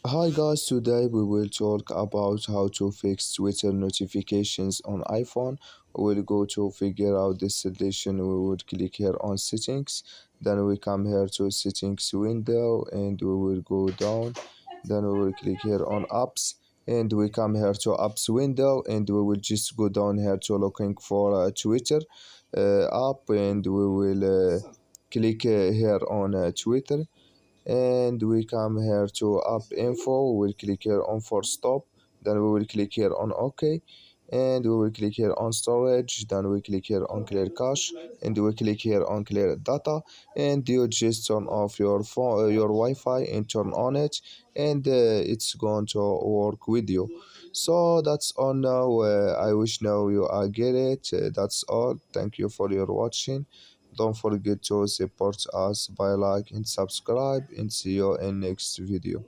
Hi guys, today we will talk about how to fix Twitter notifications on iPhone. We will go to figure out this solution. We would click here on settings, then we come here to settings window and we will go down. Then we will click here on apps and we come here to apps window and we will just go down here to looking for Twitter app and we will click here on Twitter and we come here to app info. We'll click here on for stop, then we will click here on ok, and we will click here on storage, then we click here on clear cache, and we click here on clear data, and you just turn off your phone your Wi-Fi and turn on it, and it's going to work with you. So that's all now. I wish now you get it. That's all. Thank you for your watching. Don't forget to support us by like and subscribe, and see you in next video.